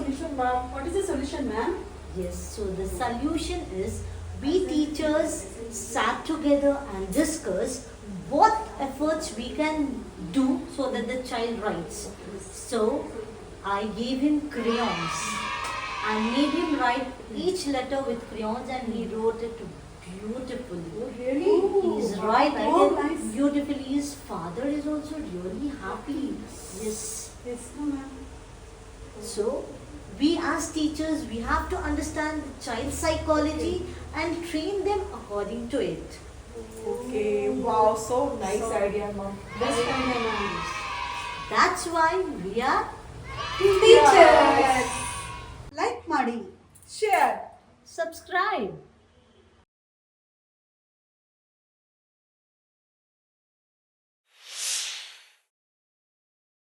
solution, ma'am. What is the solution, ma'am? Yes, so the solution is we teachers sat together and discussed what efforts we can do so that the child writes. So I gave him crayons and made him write each letter with crayons, and he wrote it beautifully. Oh, really? He's writing Oh, it nice. beautifully. His father is also really happy. Yes. Yes, ma'am. So, we as teachers, we have to understand the child's psychology and train them according to it. Okay. Wow. So nice idea, ma'am. Best idea, ma'am. That's why we are Teachers. Like ಮಾಡಿ Share. subscribe.